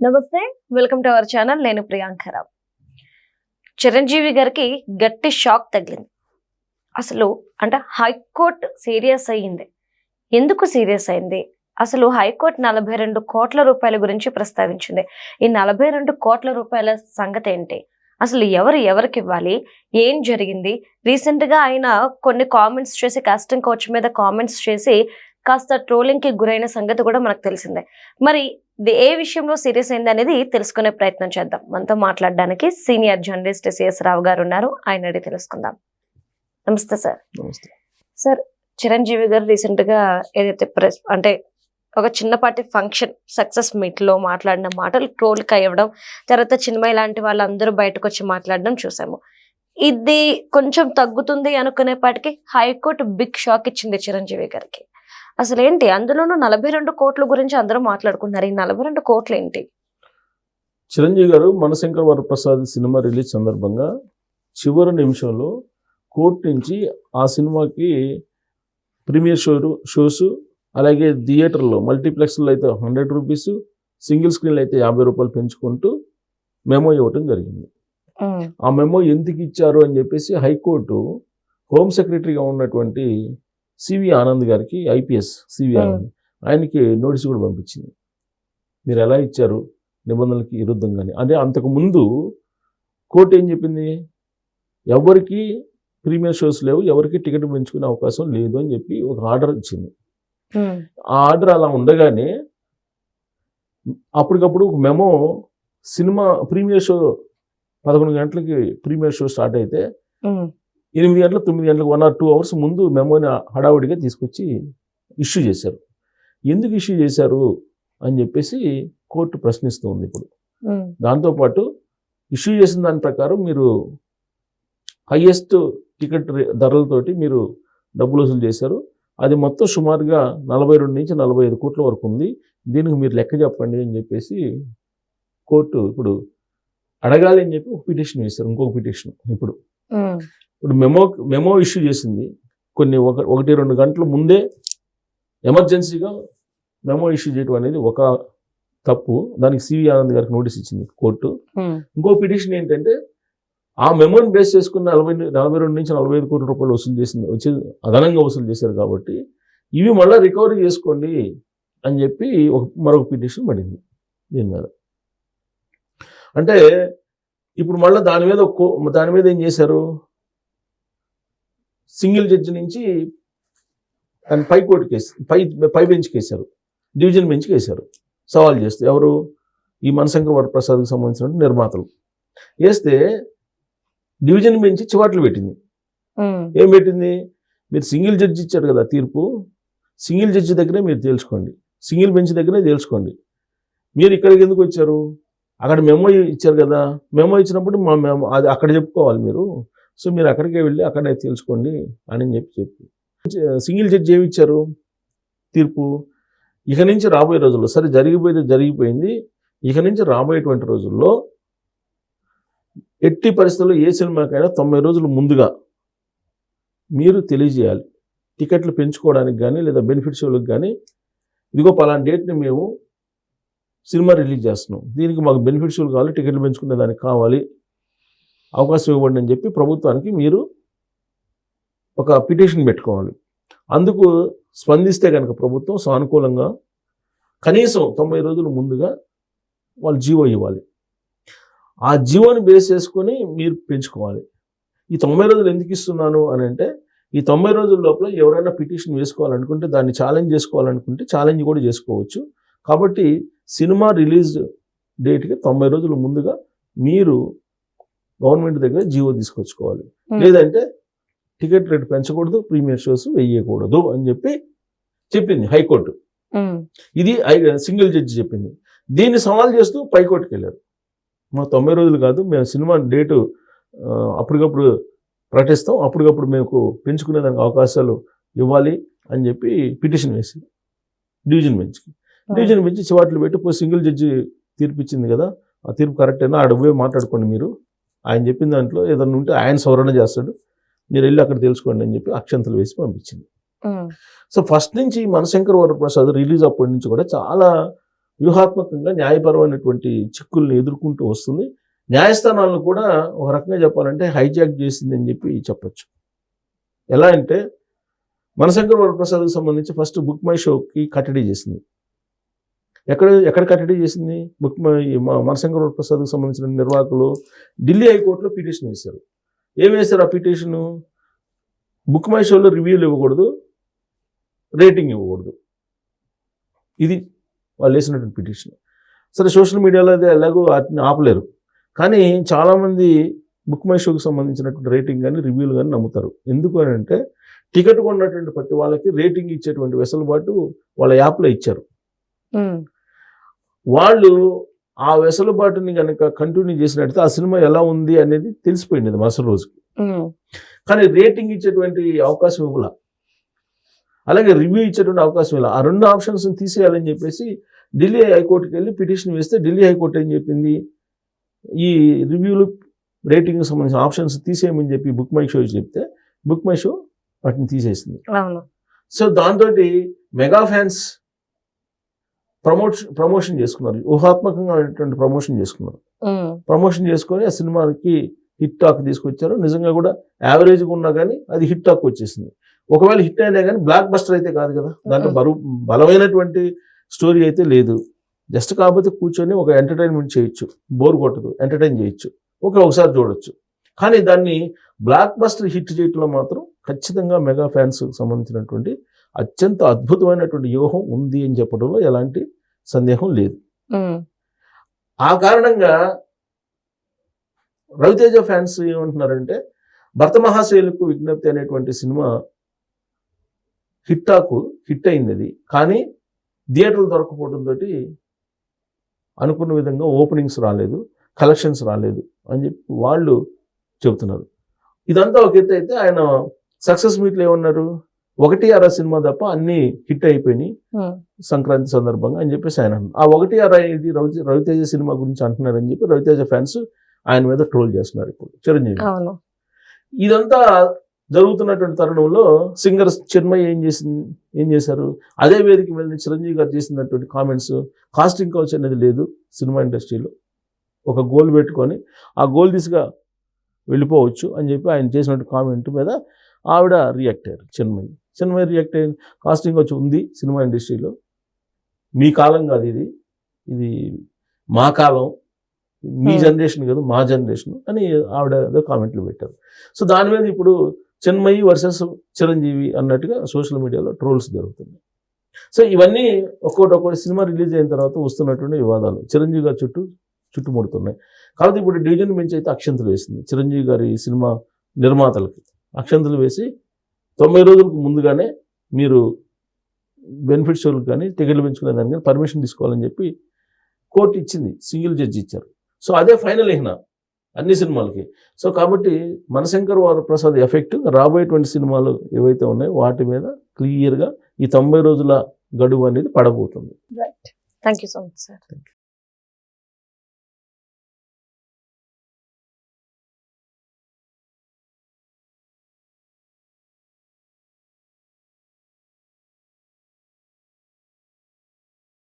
నమస్తే, welcome to our channel. నేను ప్రియాంకరావు. చిరంజీవి గారికి గట్టి షాక్ తగిలింది. అసలు అంటే హైకోర్టు సీరియస్ అయ్యింది. ఎందుకు సీరియస్ అయింది? అసలు హైకోర్టు 42 కోట్ల రూపాయల గురించి ప్రస్తావించింది. ఈ 42 కోట్ల రూపాయల సంగతి ఏంటి? అసలు ఎవరికి ఇవ్వాలి? ఏం జరిగింది? రీసెంట్ గా ఆయన కొన్ని కామెంట్స్ చేసి, కాస్టింగ్ కోచ్ మీద కామెంట్స్ చేసి కాస్త ట్రోలింగ్ కి గురైన సంగతి కూడా మనకు తెలిసిందే. మరి ఏ విషయంలో సీరియస్ అయింది అనేది తెలుసుకునే ప్రయత్నం చేద్దాం. మనతో మాట్లాడడానికి సీనియర్ జర్నలిస్ట్ సిఎస్ రావు గారు ఉన్నారు. ఆయన అడిగి తెలుసుకుందాం. నమస్తే సార్. నమస్తే సార్, చిరంజీవి గారు రీసెంట్ గా ఏదైతే ప్రెస్ అంటే ఒక చిన్నపాటి ఫంక్షన్ సక్సెస్ మీట్ లో మాట్లాడిన మాటలు ట్రోల్ కి అయ్యడం, తర్వాత చిన్మయి లాంటి వాళ్ళందరూ బయటకు వచ్చి మాట్లాడడం చూసాము. ఇది కొంచెం తగ్గుతుంది అనుకునేపాటికి హైకోర్టు బిగ్ షాక్ ఇచ్చింది చిరంజీవి గారికి. అసలు ఏంటి? అందులోనూ 42 కోట్ల గురించి అందరూ మాట్లాడుకుంటున్నారు. ఈ 42 కోట్లు ఏంటి? చిరంజీవి గారు మనశంకర్ వరప్రసాద్ సినిమా రిలీజ్ సందర్భంగా చివరి నిమిషంలో కోర్టు నుంచి ఆ సినిమాకి ప్రీమియర్ షోస్ అలాగే థియేటర్లో మల్టీప్లెక్స్లో అయితే 100 రూపీస్, సింగిల్ స్క్రీన్లో అయితే 50 రూపాయలు పెంచుకుంటూ మెమో ఇవ్వటం జరిగింది. ఆ మెమో ఎందుకు ఇచ్చారు అని చెప్పేసి హైకోర్టు హోమ్ సెక్రటరీగా ఉన్నటువంటి సివి ఆనంద్ గారికి, ఐపీఎస్ సివి ఆనంద్, ఆయనకి నోటీస్ కూడా పంపించింది. మీరు ఎలా ఇచ్చారు నిబంధనలకి విరుద్ధంగానే. అదే అంతకుముందు కోర్టు ఏం చెప్పింది? ఎవరికి ప్రీమియర్ షోస్ లేవు, ఎవరికి టికెట్ పెంచుకునే అవకాశం లేదు అని చెప్పి ఒక ఆర్డర్ ఇచ్చింది. ఆ ఆర్డర్ అలా ఉండగానే అప్పటికప్పుడు ఒక మెమో సినిమా ప్రీమియర్ షో 11 గంటలకి ప్రీమియర్ షో స్టార్ట్ అయితే 8 గంటల 9 గంటలకు 1 or 2 hours ముందు మెమోని హడావుడిగా తీసుకొచ్చి ఇష్యూ చేశారు. ఎందుకు ఇష్యూ చేశారు అని చెప్పేసి కోర్టు ప్రశ్నిస్తూ ఉంది ఇప్పుడు. దాంతోపాటు ఇష్యూ చేసిన దాని ప్రకారం మీరు హైయెస్ట్ టికెట్ ధరలతోటి మీరు డబ్బులు వసూలు చేశారు. అది మొత్తం సుమారుగా 42 నుంచి 45 కోట్ల వరకు ఉంది. దీనికి మీరు లెక్క చెప్పండి అని చెప్పేసి కోర్టు ఇప్పుడు అడగాలి అని చెప్పి ఒక పిటిషన్ వేశారు. ఇంకొక పిటిషన్ ఇప్పుడు మెమో ఇష్యూ చేసింది. కొన్ని 1-2 గంటల ముందే ఎమర్జెన్సీగా మెమో ఇష్యూ చేయడం అనేది ఒక తప్పు. దానికి సివి ఆనంద్ గారికి నోటీస్ ఇచ్చింది కోర్టు. ఇంకో పిటిషన్ ఏంటంటే ఆ మెమోని బేస్ చేసుకున్న 42 నుంచి 45 కోట్ల రూపాయలు వచ్చి అదనంగా వసూలు చేశారు కాబట్టి ఇవి మళ్ళీ రికవరీ చేసుకోండి అని చెప్పి మరొక పిటిషన్ పడింది దీని మీద. అంటే ఇప్పుడు మళ్ళీ దాని మీద ఏం చేశారు? సింగిల్ జడ్జి నుంచి పై కోర్టు కేసు పై బెంచ్కి వేశారు, డివిజన్ బెంచ్కి వేశారు సవాల్ చేస్తే. ఎవరు? ఈ మనశంకర్ వరప్రసాద్కి సంబంధించిన నిర్మాతలు వేస్తే డివిజన్ బెంచ్ చివాట్లు పెట్టింది. ఏం పెట్టింది? మీరు సింగిల్ జడ్జి ఇచ్చారు కదా తీర్పు, సింగిల్ జడ్జి దగ్గరే మీరు తేల్చుకోండి, సింగిల్ బెంచ్ దగ్గరే తేల్చుకోండి. మీరు ఇక్కడికి ఎందుకు వచ్చారు? అక్కడ మెమో ఇచ్చారు కదా, మెమో ఇచ్చినప్పుడు అది అక్కడ చెప్పుకోవాలి మీరు. సో మీరు అక్కడికే వెళ్ళి అక్కడే తెలుసుకోండి అని చెప్పి సింగిల్ జడ్జి ఏమి ఇచ్చారు తీర్పు? ఇక నుంచి రాబోయే రోజుల్లో, సరే జరిగిపోయింది, ఇక నుంచి రాబోయేటువంటి రోజుల్లో ఎట్టి పరిస్థితుల్లో ఏ సినిమాకైనా 90 రోజులు ముందుగా మీరు తెలియజేయాలి. టికెట్లు పెంచుకోవడానికి కానీ లేదా బెనిఫిట్ షోలకు కానీ, ఇదిగో పలానా డేట్ని మేము సినిమా రిలీజ్ చేస్తున్నాం, దీనికి మాకు బెనిఫిట్ షోలు కావాలి, టికెట్లు పెంచుకునే దానికి కావాలి, అవకాశం ఇవ్వండి అని చెప్పి ప్రభుత్వానికి మీరు ఒక పిటిషన్ పెట్టుకోవాలి. అందుకు స్పందిస్తే కనుక ప్రభుత్వం సానుకూలంగా కనీసం 90 రోజులు ముందుగా వాళ్ళు జీవో ఇవ్వాలి. ఆ జీవోని బేస్ చేసుకొని మీరు పెంచుకోవాలి. ఈ 90 రోజులు ఎందుకు ఇస్తున్నాను అని అంటే, ఈ 90 రోజుల లోపల ఎవరైనా పిటిషన్ వేసుకోవాలనుకుంటే, దాన్ని ఛాలెంజ్ చేసుకోవాలనుకుంటే ఛాలెంజ్ కూడా చేసుకోవచ్చు. కాబట్టి సినిమా రిలీజ్ డేట్కి 90 రోజుల ముందుగా మీరు గవర్నమెంట్ దగ్గర జీవో తీసుకొచ్చుకోవాలి. లేదంటే టికెట్ రేటు పెంచకూడదు, ప్రీమియర్ షోస్ వేయకూడదు అని చెప్పింది హైకోర్టు. ఇది సింగిల్ జడ్జి చెప్పింది. దీన్ని సవాల్ చేస్తూ పైకోర్టుకి వెళ్ళారు. మా 90 రోజులు కాదు, మేము సినిమా డేటు అప్పటికప్పుడు ప్రకటిస్తాం, అప్పటికప్పుడు మేము పెంచుకునే దానికి అవకాశాలు ఇవ్వాలి అని చెప్పి పిటిషన్ వేసి డివిజన్ బెంచ్కి. డివిజన్ బెంచ్ చివాట్లు పెట్టి సింగిల్ జడ్జి తీర్పు ఇచ్చింది కదా, ఆ తీర్పు కరెక్టేనా, ఆడ పోయి మాట్లాడుకోండి మీరు, ఆయన చెప్పిన దాంట్లో ఏదన్నా ఉంటే ఆయన సవరణ చేస్తాడు, మీరు వెళ్ళి అక్కడ తెలుసుకోండి అని చెప్పి అక్షంతలు వేసి పంపించింది. సో ఫస్ట్ నుంచి మనశంకర్ వరప్రసాద్ రిలీజ్ అప్పటి నుంచి కూడా చాలా వ్యూహాత్మకంగా న్యాయపరమైనటువంటి చిక్కుల్ని ఎదుర్కొంటూ వస్తుంది. న్యాయస్థానాలను కూడా ఒక రకంగా చెప్పాలంటే హైజాక్ చేసింది అని చెప్పి చెప్పొచ్చు. ఎలా అంటే మనశంకర్ వరప్రసాద్కి సంబంధించి ఫస్ట్ బుక్ మై షోకి కట్టడి చేసింది. ఎక్కడ కట్టడి చేసింది? మనశంకర్ వరప్రసాద్కి సంబంధించిన నిర్వాహకులు ఢిల్లీ హైకోర్టులో పిటిషన్ వేశారు. ఏం వేశారు ఆ పిటిషను? బుక్ మై షోలో రివ్యూలు ఇవ్వకూడదు, రేటింగ్ ఇవ్వకూడదు. ఇది వాళ్ళు వేసినటువంటి పిటిషన్. సరే, సోషల్ మీడియాలో అయితే ఎలాగో వాటిని ఆపలేరు. కానీ చాలామంది బుక్ మై షోకి సంబంధించినటువంటి రేటింగ్ కానీ రివ్యూలు కానీ నమ్ముతారు. ఎందుకు అని అంటే టికెట్ కొన్నటువంటి ప్రతి వాళ్ళకి రేటింగ్ ఇచ్చేటువంటి వెసులుబాటు వాళ్ళ యాప్లో ఇచ్చారు. వాళ్ళు ఆ వెసులుబాటుని కనుక కంటిన్యూ చేసినట్టు ఆ సినిమా ఎలా ఉంది అనేది తెలిసిపోయింది అది మరుసటి రోజుకి. కానీ రేటింగ్ ఇచ్చేటువంటి అవకాశం ఇవ్వాల, అలాగే రివ్యూ ఇచ్చేటువంటి అవకాశం ఇవ్వాలి. ఆ రెండు ఆప్షన్స్ తీసేయాలని చెప్పేసి ఢిల్లీ హైకోర్టుకి వెళ్ళి పిటిషన్ వేస్తే ఢిల్లీ హైకోర్టు ఏం చెప్పింది? ఈ రివ్యూలు రేటింగ్కి సంబంధించిన ఆప్షన్స్ తీసేయమని చెప్పి బుక్ మై షో చెప్తే బుక్ మై షో వాటిని తీసేసింది. సో దాంతో మెగా ఫ్యాన్స్ ప్రమోషన్ చేసుకున్నారు, ఊహాత్మకంగా ప్రమోషన్ చేసుకున్నారు. ప్రమోషన్ చేసుకొని ఆ సినిమాకి హిట్ టాక్ తీసుకొచ్చారు. నిజంగా కూడా యావరేజ్గా ఉన్నా కానీ అది హిట్ టాక్ వచ్చేసింది. ఒకవేళ హిట్ అయినా కానీ బ్లాక్ బస్టర్ అయితే కాదు కదా, దాంట్లో బలమైనటువంటి స్టోరీ అయితే లేదు. జస్ట్ కాకపోతే కూర్చొని ఒక ఎంటర్టైన్మెంట్ చేయొచ్చు, బోర్ కొట్టదు, ఎంటర్టైన్ చేయొచ్చు, ఒకసారి చూడొచ్చు. కానీ దాన్ని బ్లాక్ బస్టర్ హిట్ చేయడంలో మాత్రం ఖచ్చితంగా మెగా ఫ్యాన్స్ సంబంధించినటువంటి అత్యంత అద్భుతమైనటువంటి వ్యూహం ఉంది అని చెప్పడంలో ఎలాంటి సందేహం లేదు. ఆ కారణంగా రవితేజ ఫ్యాన్స్ ఏమంటున్నారంటే భర్త మహాశైలకు విజ్ఞప్తి అనేటువంటి సినిమా హిట్ అయింది అది, కానీ థియేటర్లు దొరకపోవడంతో అనుకున్న విధంగా ఓపెనింగ్స్ రాలేదు, కలెక్షన్స్ రాలేదు అని చెప్పి వాళ్ళు చెబుతున్నారు. ఇదంతా ఒక ఎత్తు అయితే ఆయన సక్సెస్ మీట్లు ఏమన్నారు? 1-6 సినిమా తప్ప అన్ని హిట్ అయిపోయినాయి సంక్రాంతి సందర్భంగా అని చెప్పేసి ఆయన అన్నారు. ఆ 1-6 ఇది రవితేజ సినిమా గురించి అంటున్నారని చెప్పి రవితేజ ఫ్యాన్స్ ఆయన మీద ట్రోల్ చేస్తున్నారు ఇప్పుడు చిరంజీవి. ఇదంతా జరుగుతున్నటువంటి తరుణంలో సింగర్ చిన్మయి ఏం చేశారు? అదే వేదిక మీద చిరంజీవి గారు చేసినటువంటి కామెంట్స్, కాస్టింగ్ కౌచ్ అనేది లేదు సినిమా ఇండస్ట్రీలో, ఒక గోల్ పెట్టుకొని ఆ గోల్ దిశగా వెళ్ళిపోవచ్చు అని చెప్పి ఆయన చేసినట్టు కామెంట్ మీద ఆవిడ రియాక్ట్ అయ్యారు. చిన్మయి రియాక్ట్ అయ్యింది, కాస్టింగ్ కౌచ్ ఉంది సినిమా ఇండస్ట్రీలో, మీ కాలం కాదు ఇది మా కాలం, మీ జనరేషన్ కాదు మా జనరేషన్ అని ఆవిడ ఏదో కామెంట్లు పెట్టారు. సో దాని మీద ఇప్పుడు చిన్మయి వర్సెస్ చిరంజీవి అన్నట్టుగా సోషల్ మీడియాలో ట్రోల్స్ జరుగుతున్నాయి. సో ఇవన్నీ ఒక్కొక్కటి సినిమా రిలీజ్ అయిన తర్వాత వస్తున్నటువంటి వివాదాలు చిరంజీవి గారి చుట్టుముడుతున్నాయి. కాబట్టి ఇప్పుడు డివిజన్ బెంచ్ అయితే అక్షంతలు వేసింది చిరంజీవి గారి సినిమా నిర్మాతలకి. అక్షంతలు వేసి 90 రోజులకు ముందుగానే మీరు బెనిఫిట్ షోలకు కానీ టికెట్లు పెంచుకునే దానికి కానీ పర్మిషన్ తీసుకోవాలని చెప్పి కోర్టు ఇచ్చింది, సింగిల్ జడ్జి ఇచ్చారు. సో అదే ఫైనల్ అయినా అన్ని సినిమాలకి. సో కాబట్టి మనశంకర్ వరప్రసాద్ ఎఫెక్ట్ రాబోయేటువంటి సినిమాలు ఏవైతే ఉన్నాయో వాటి మీద క్లియర్గా ఈ 90 రోజుల గడువు అనేది పడబోతుంది. Thank you so much sir.